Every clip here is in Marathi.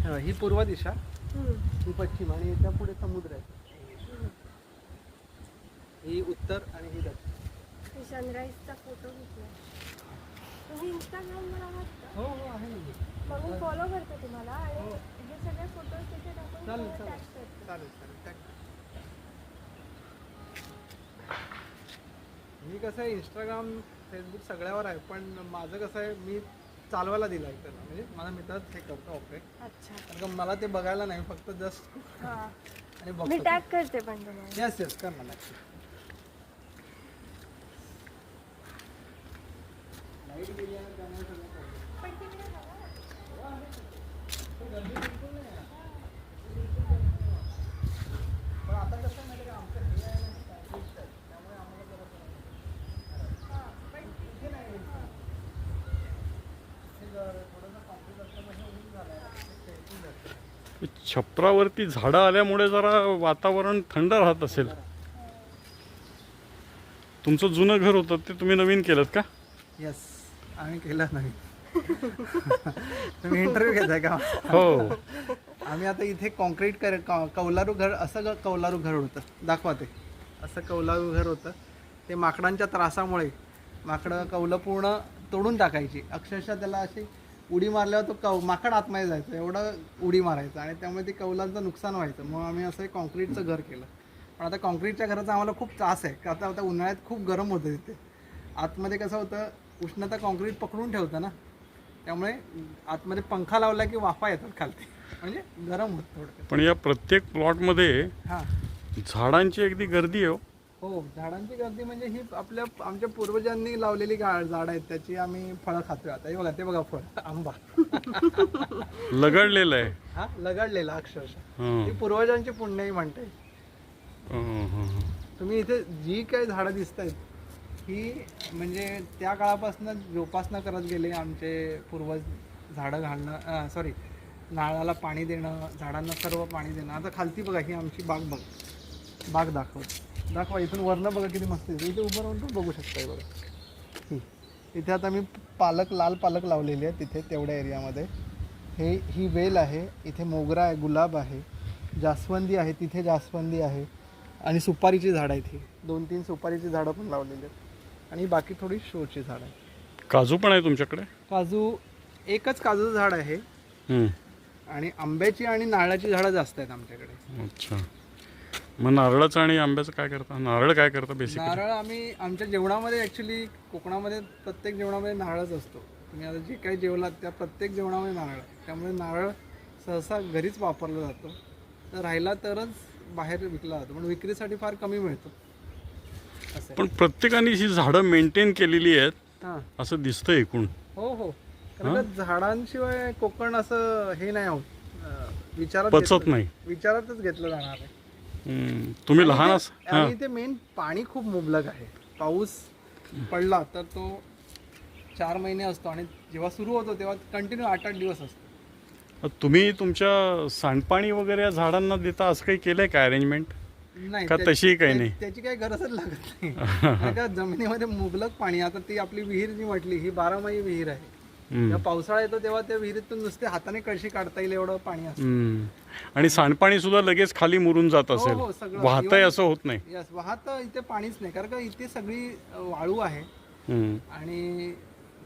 ही पूर्व दिशा, ही पश्चिम आणि याच्या पुढे समुद्र आहे. ही उत्तर आणि ही दक्षिण. सनराईजचा फोटो घेतला. तुम्ही इंस्टाग्रामवर आहात का? हो हो आहे ना. मग मी फॉलो करते तुम्हाला आणि हे सगळे फोटोज तिथे टाकून चालेल टॅग चालेल करते. चालेल चालेल. मी कसं आहे इंस्टाग्राम फेसबुक सगळ्यावर आहे, पण माझं कसं आहे मी चालवायला दिलं आहे त्याला, म्हणजे माझा मित्रच हे करतो ऑपरेट. अच्छा. कारण का मला ते बघायला नाही, फक्त जस्ट हां. आणि मी बघतो. टॅग करते पण तुम्हाला. येस येस कर ना नक्की. लाईट गेली आहे त्यामुळे सगळं problem. पण तिकडे बघा. तो गर्दी बिलकुल नाही आहे. पण आता कसं आहे माहिती आहे का, आमचं हे आहे ना पॅकेज आहे, त्यामुळे आम्हाला जरा हां, पण इथे नाही यायचं. इथे जर थोडंसं कॉम्प्लिट असल्यामुळे ऊन झालं आहे, ते खेळून जातं. छपरावरती झाडं आल्यामुळे जरा वातावरण थंड राहत असेल. तुमचं जुनं घर होतं ते तुम्ही नवीन केलं का? येस आम्ही केलं नाही. तुम्ही इंटरव्ह्यू घेताय का? हो. आम्ही आता इथे कॉन्क्रीट कौलारू घर, असं कौलारू घर होतं, दाखवा ते. असं कौलारू घर होतं. ते माकडांच्या त्रासामुळे माकडं कौलं पूर्ण तोडून टाकायची. अक्षरशः त्याला अशी उडी मारल्यावर तो माकड आतमध्ये जायचं, एवढं उडी मारायचं आणि त्यामुळे ते कौलांचं नुकसान व्हायचं. मग आम्ही असं कॉन्क्रीटचं घर केलं. पण आता कॉन्क्रीटच्या घराचा आम्हाला खूप त्रास आहे, का आता उन्हाळ्यात खूप गरम होतं तिथे. आतमध्ये कसं होतं, उष्णता कॉन्क्रीट पकडून ठेवतं ना, त्यामुळे आतमध्ये पंखा लावला की वाफा येतात खालती, म्हणजे गरम होतं थोडं. पण या प्रत्येक प्लॉटमध्ये हां झाडांची अगदी गर्दी आहे. हो, झाडांची गर्दी म्हणजे ही आमच्या पूर्वजांनी लावलेली झाडं आहेत, त्याची आम्ही फळं खातोय आता. हे बघा, ते बघा फळ आंबा लगडलेलं आहे. हा लगडलेला अक्षरशः. हं. ती पूर्वजांची पुण्याई म्हणता येईल. हं, हं, हं. तुम्ही इथे जी काही झाडं दिसत आहेत ही म्हणजे त्या काळापासून जोपासना करत गेले आमचे पूर्वज. झाडं घालणं, सॉरी, नारळाला पाणी देणं, झाडांना सर्व पाणी देणं. आता खालती बघा, ही आमची बाग बाग दाखवा इथून वरनं बघा किती मस्त आहे. इथे उभं राहून पण बघू शकता. बघा इथे आता मी लाल पालक लावलेली आहे तिथे तेवढ्या एरियामध्ये. ही वेल आहे, इथे मोगरा आहे, गुलाब आहे, जास्वंदी आहे, तिथे जास्वंदी आहे आणि सुपारीची झाडं आहेत. ही 2-3 सुपारीची झाडं पण लावलेली आहेत आणि बाकी थोडी शोची झाडं आहेत. काजू पण आहे तुमच्याकडे? काजू, एकच काजूचं झाड आहे हं. आणि आंब्याची आणि नारळाची झाडं जास्त आहेत आमच्याकडे. अच्छा. मग नारळाचं आणि आंब्याचं काय करता? नारळ काय करता बेसिकली? नारळ आम्ही आमच्या जेवणामध्ये, ॲक्च्युली कोकणामध्ये प्रत्येक जेवणामध्ये नारळच असतो. तुम्ही आता जे काही जेवलात त्या प्रत्येक जेवणामध्ये नारळ, त्यामुळे नारळ सहसा घरीच वापरला जातो. तर राहिला तरच बाहेर विकला जातो, पण विक्रीसाठी फार कमी मिळतो असं. पण प्रत्येकाने ही झाडं मेंटेन केलेली आहेत हां असं दिसतं एकूण. हो, कारण का झाडांशिवाय कोकण असं हे नाही होत, पचत नाही. विचारातच घेतलं जाणार आहे. तुम्ही लहान हां. आणि इथे मेन पाणी खूप मुबलक आहे. पाऊस पडला तर तो 4 महिने असतो आणि जेव्हा सुरू होतो तेव्हा कंटिन्यू 8-8 दिवस असतो. तुम्ही तुमच्या सांडपाणी वगैरे या झाडांना देता असं काही केलंय का अरेंजमेंट? नाही, का तशी काही नाही? त्याची काही गरजच लागत नाही. कारण का जमिनीमध्ये मुबलक पाणी. आता ती आपली विहीर जी म्हटली, ही 12माही विहीर आहे. जेव्हा पावसाळा येतो तेव्हा त्या विहिरीतून नुसते हाताने कळशी काढता येईल एवढं पाणी असतं. आणि सांडपाणी सुद्धा लगेच खाली मुरून जात हो, असेल, सगळं. वाहतंय असं होत नाही. यस, वाहत इथे पाणीच नाही, कारण का इथे सगळी वाळू आहे आणि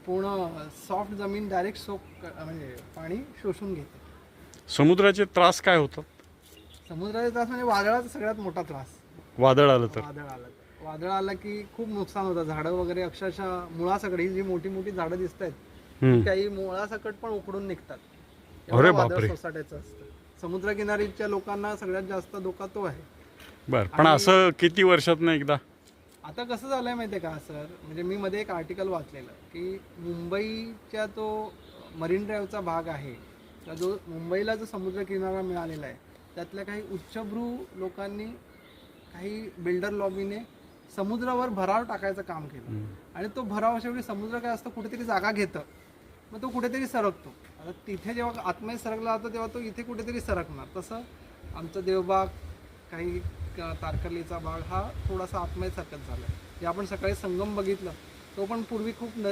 पूर्ण सॉफ्ट जमीन डायरेक्ट म्हणजे पाणी शोषून घेते. समुद्राचे त्रास काय होतात? समुद्राचा त्रास म्हणजे वादळाचा सगळ्यात मोठा त्रास. वादळ आलं तर? वादळ आलं की खूप नुकसान होतं. झाडं वगैरे अक्षरशः मुळासकट, ही जी मोठी मोठी झाडं दिसत आहेत काही मुळासकट पण उकडून निघतात. अरे वादळ बापरे. सोसाट्याचं असतं. समुद्रकिनारीच्या लोकांना सगळ्यात जास्त धोका तो आहे. बर, पण असं किती वर्षातनं एकदा? आता कसं झालंय माहितीये का सर, म्हणजे मी मध्ये एक आर्टिकल वाचलेलं की मुंबईच्या तो मरीन ड्राईव्हचा भाग आहे, तर जो मुंबईला जो समुद्र किनारा मिळालेला आहे त्यातल्या काही उच्चभ्रू लोकांनी, काही बिल्डर लॉबीने समुद्रावर भराव टाकायचं काम केलं आणि तो भराव शेवटी समुद्र काय असतं, कुठेतरी जागा घेतं, मग तो कुठेतरी सरकतो. आता तिथे जेव्हा आतमध्ये सरकला जातो तेव्हा तो इथे कुठेतरी सरकणार. तसं आमचं देवबाग, काही तारकर्लीचा बाग हा थोडासा आतमध्ये सरकत झाला. जे आपण सकाळी संगम बघितलं तो पण पूर्वी खूप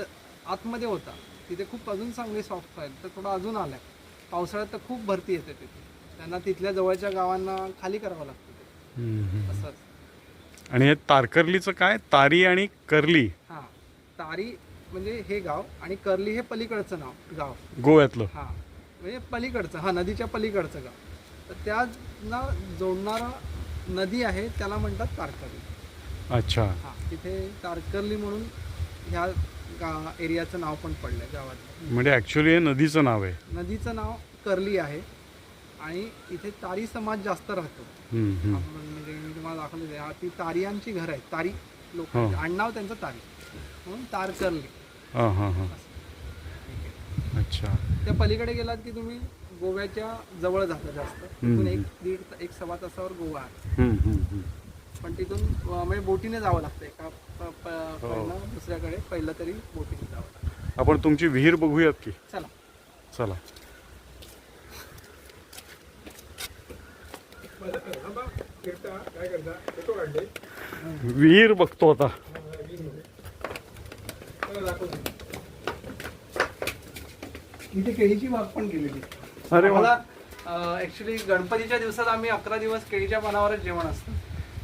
आतमध्ये होता, तिथे खूप अजून चांगली सॉफ्ट फाईल, तर थोडा अजून आलाय. पावसाळ्यात तर खूप भरती येते तिथे, त्यांना तिथल्या जवळच्या गावांना खाली करावं लागतं ते. असंच. आणि हे तारकर्लीचं काय, तारी आणि कर्ली हां, तारी म्हणजे हे गाव आणि कर्ली हे पलीकडचं गाव. गोव्यातलं? हां, म्हणजे पलीकडचं, हां, नदीच्या पलीकडचं गाव. तर त्यांना जोडणारा नदी आहे, त्याला म्हणतात तारकर्ली. अच्छा. हां, तिथे तारकर्ली म्हणून ह्या एरियाचं नाव पण पडलं आहे गावात. म्हणजे ॲक्च्युली हे नदीचं नाव आहे. नदीचं नाव कर्ली आहे आणि इथे तारी समाज जास्त राहतो. म्हणजे मी तुम्हाला दाखवले हा ती तारियांची घर आहे, तारी लोक, आडनाव त्यांचं तारी म्हणून तारकर्ली. हां हां हां. अच्छा. त्या पलीकडे गेलात की तुम्ही गोव्याच्या जवळ जाता जास्त, तिथून एक सव्वा तासावर गोवा आहे. पण तिथून म्हणजे बोटीने जावं लागतं, एका पहिलं दुसऱ्याकडे पहिलं तरी बोटीने जावं लागतं. आपण तुमची विहीर बघूयात की? चला चला. विहीर बघतो आता. इथे केळीची बाग पण केलेली. अरे वा. मला ऍक्च्युली गणपतीच्या दिवसात आम्ही 11 दिवस केळीच्या पानावरच जेवण असतं.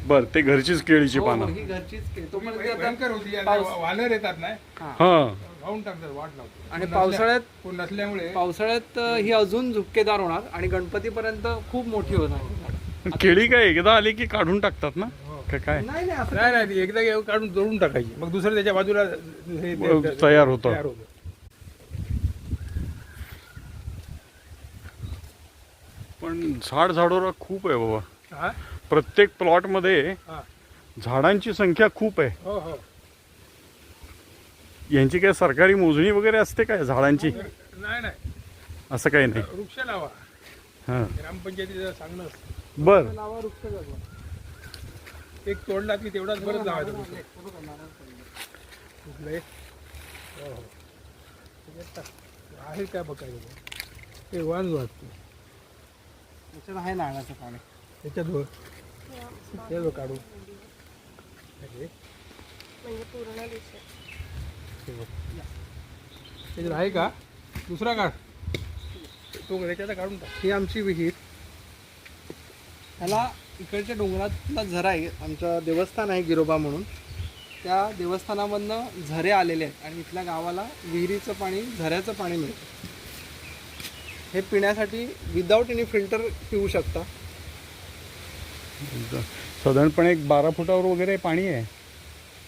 बर, ते घरचीच केळीची हो, पानं. ही घरचीच केळी. तो पण भयंकर होती आणि वानर येतात नाही, हां. वाहून टाकतात, वाट लावतात. आणि पावसाळ्यात कोण नसल्यामुळे ही अजून झुपकेदार होणार आणि गणपतीपर्यंत खूप मोठी होणार. केळी काय एकदा आली की काढून टाकतात ना? काय नाही नाही असं नाही नाही, एकदा काढून जोडून टाकायची, मग दुसरं त्याच्या बाजूला तयार होतं. पण झाडोरा खूप आहे बाबा. हा? प्रत्येक प्लॉट मध्ये हा. झाडांची संख्या खूप आहे. हो हो. यांची काय सरकारी मोजणी वगैरे असते काय झाडांची? नाही नाही, असं काही नाही. वृक्ष लावा, हां. ग्रामपंचायतीचं सांगणं असतं. बर. लावा वृक्ष जगवा. एक तोडला की तेवढाच परत लावायचं. कुठले? हो हो. त्याच्यात टाक. आहे काय बघायचं, ते वाज वाजतो त्याच्यात आहे नारळाचं पाणी. त्याच्यात वर ते काढू. म्हणजे पूर्ण दिसत. त्याच्यात आहे का दुसरा काढ, तो त्याच्यात काढून टाक. ही आमची विहीर. ह्याला इकडच्या डोंगरातला झरा आहे, आमचं देवस्थान आहे गिरोबा म्हणून. त्या देवस्थानामधनं झरे आलेले आहेत आणि इथल्या गावाला विहिरीचं पाणी, झऱ्याचं पाणी मिळतं. हे पिण्यासाठी विदाऊट एनी फिल्टर पिऊ शकता. साधारणपणे एक 12 फुटावर वगैरे पाणी आहे.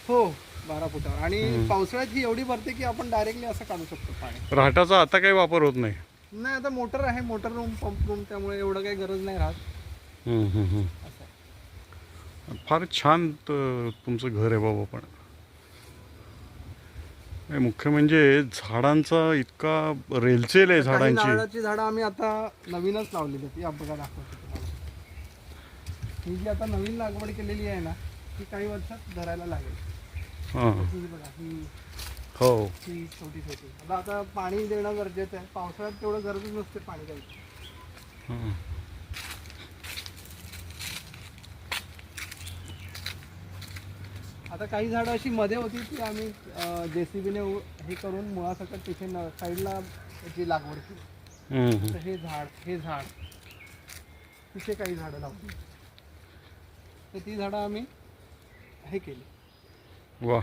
हो, 12 फुटावर. आणि पावसाळ्यात ही एवढी भरते की आपण डायरेक्टली असं काढू शकतो पाणी. राहटाचा आता काही वापर होत नाही. नाही, आता मोटर आहे, मोटर रूम, पंप रूम, त्यामुळे एवढं काही गरज नाही राहत. असं फार छान तुमचं घर आहे बाबा. पण मुख्य म्हणजे झाडांचा इतका रेलचेल आहे काही झाडांची. नारळाची झाडं आम्ही आता नवीनच लावलेली आहेत. या बघा, दाखवतो तुम्हाला. ही जी आता नवीन लागवड केलेली आहे ना, ही काही वर्षात धरायला लागेल. हां. ही बघा, हो. ही छोटी छोटी. आता पाणी देणं गरजेचं आहे. पावसाळ्यात तेवढं गरजच नसते पाणी द्यायची. हां. आता काही झाडं अशी मध्ये होती की आम्ही JCBने हे करून मुळासकट तिथे साईडला याची लागवड केली. तर हे झाड तिथे काही झाडं लावली, तर ती झाडं आम्ही हे केली. वा.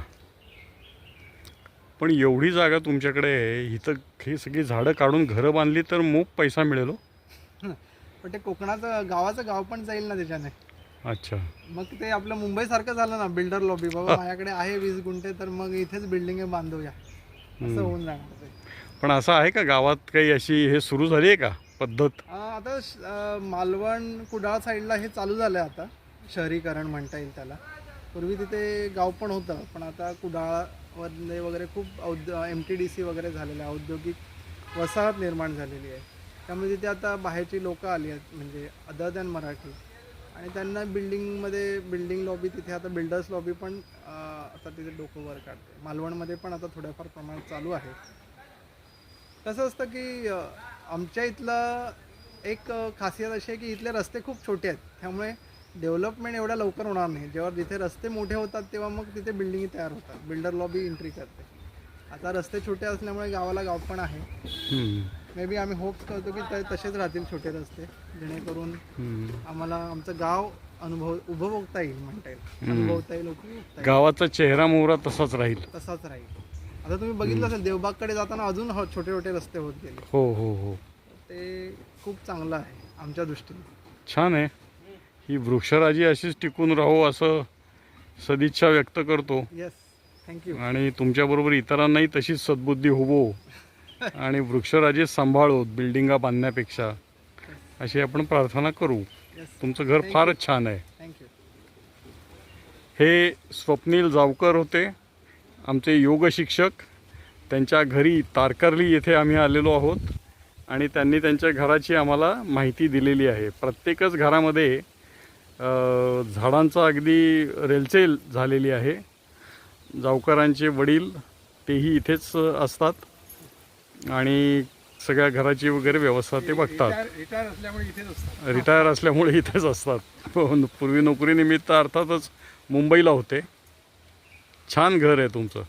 पण एवढी जागा तुमच्याकडे आहे, इथं ही सगळी झाडं काढून घरं बांधली तर मोप पैसा मिळेल हो. पण ते कोकणाचं गावाचं गाव पण जाईल ना त्याच्याने. अच्छा. मग ते आपलं मुंबईसारखं झालं ना, बिल्डर लॉबी. बाबा माझ्याकडे आहे 20 गुंठे, तर मग इथेच बिल्डिंग बांधूया, असं होऊन जाणार ते. पण असं आहे का गावात काही अशी हे सुरू झाली आहे का पद्धत? आता मालवण कुडाळ साईडला हे चालू झालं आहे. आता शहरीकरण म्हणता येईल त्याला. पूर्वी तिथे गाव पण होतं, पण आता कुडाळमध्ये वगैरे खूप MTDC वगैरे झालेलं आहे, औद्योगिक वसाहत निर्माण झालेली आहे. त्यामुळे तिथे आता बाहेरची लोकं आली आहेत, म्हणजे अदर दॅन मराठी, आणि त्यांना बिल्डिंग लॉबी, तिथे आता बिल्डर्स लॉबी पण आता तिथे डोकं वर काढते. मालवणमध्ये पण आता थोड्याफार प्रमाणात चालू आहे. कसं असतं की आमच्या इथलं एक खासियत अशी आहे की इथले रस्ते खूप छोटे आहेत, त्यामुळे डेव्हलपमेंट एवढ्या लवकर होणार नाही. जेव्हा जिथे रस्ते मोठे होतात तेव्हा मग तिथे बिल्डिंगी तयार होतात, बिल्डर लॉबी एंट्री करते. आता रस्ते छोटे असल्यामुळे गावाला गाव पण आहे. मे बी आम्ही होप्स करतो की तसेच राहतील छोटे रस्ते, जेणेकरून आम्हाला आमचं गाव उपभोगता येईल, म्हणता येईल, अनुभवता येईल, उपभोगता येईल, गावाचा चेहरा मोहरा तसाच राहील. तसाच राहील. आता तुम्ही बघितलं असेल देवबागकडे जाताना अजून छोटे छोटे रस्ते होत गेले. हो हो हो, ते खूप चांगलं आहे आमच्या दृष्टीने. छान आहे. ही वृक्षराजी अशीच टिकून राहो असं सदिच्छा व्यक्त करतो. Yes, thank you. आणि तुमच्याबरोबर इतरांनाही तशीच सद्बुद्धी होवो आणि वृक्षराजी सांभाळो बिल्डिंगा बांधण्यापेक्षा, अशी आपण प्रार्थना करू. येस, तुमचं घर फारच छान आहे. थँक्यू. हे स्वप्नील जावकर होते, आमचे योग शिक्षक. त्यांच्या घरी तारकर्ली येथे आम्ही आलेलो आहोत आणि त्यांनी त्यांच्या घराची आम्हाला माहिती दिलेली आहे. प्रत्येकच घरामध्ये झाडांचा अगदी रेलचेल झालेली आहे. जावकरांचे वडील तेही इथेच असतात आणि सगळ्या घराची वगैरे व्यवस्था ते बघतात. रिटायर असल्यामुळे इथेच असतात. रिटायर असल्यामुळे इथेच असतात. पूर्वी नोकरीनिमित्त अर्थातच मुंबईला होते. छान घर आहे तुमचं.